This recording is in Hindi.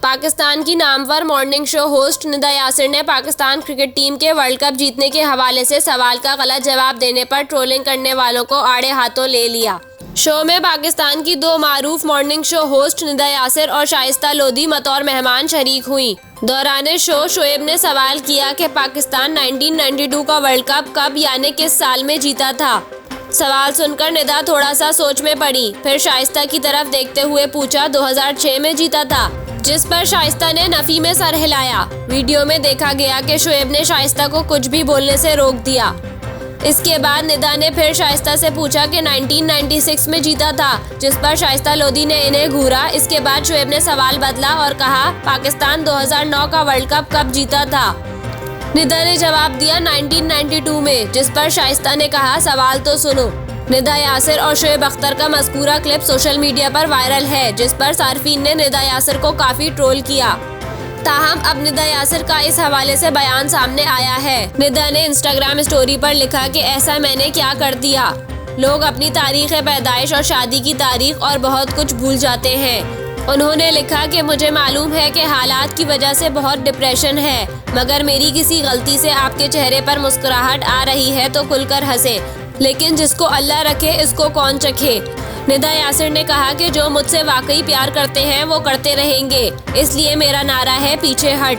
पाकिस्तान की Namvar morning show host Nida Yasir ने पाकिस्तान क्रिकेट टीम के वर्ल्ड कप जीतने के हवाले से सवाल का गलत जवाब देने पर ट्रोलिंग करने वालों को आड़े हाथों ले लिया। शो में पाकिस्तान की दो मारूफ morning show host Nida Yasir और शाइस्ता लोधी बतौर मेहमान शरीक हुई। दौरान शो शोएब ने सवाल किया कि पाकिस्तान 1992 का वर्ल्ड कप कब यानी किस साल में जीता था। सवाल सुनकर निदा थोड़ा सा सोच में पड़ी, फिर शाइस्ता की तरफ देखते हुए पूछा 2006 में जीता था, जिस पर शाइस्ता ने नफी में सर हिलाया। वीडियो में देखा गया कि शोएब ने शाइस्ता को कुछ भी बोलने से रोक दिया। इसके बाद निदा ने फिर शाइस्ता से पूछा कि 1996 में जीता था, जिस पर शाइस्ता लोधी ने इन्हें घूरा। इसके बाद शोएब ने सवाल बदला और कहा पाकिस्तान 2009 का वर्ल्ड कप कब जीता था। निदा ने जवाब दिया 1992 में, जिस पर शाइस्ता ने कहा सवाल तो सुनो। निदा यासिर और शोएब अख्तर का मज़कूरा क्लिप सोशल मीडिया पर वायरल है, जिस पर सार्फिन ने निदा यासिर को काफ़ी ट्रोल किया। ताहम अब निदा यासिर का इस हवाले से बयान सामने आया है। निदा ने इंस्टाग्राम स्टोरी पर लिखा कि ऐसा मैंने क्या कर दिया। लोग अपनी तारीख़ पैदाइश और शादी की तारीख और बहुत कुछ भूल जाते हैं। उन्होंने लिखा कि मुझे मालूम है कि हालात की वजह से बहुत डिप्रेशन है, मगर मेरी किसी गलती से आपके चेहरे पर मुस्कुराहट आ रही है तो खुलकर हंसे, लेकिन जिसको अल्लाह रखे इसको कौन चखे। निदा यासिर ने कहा कि जो मुझसे वाकई प्यार करते हैं वो करते रहेंगे, इसलिए मेरा नारा है पीछे हट।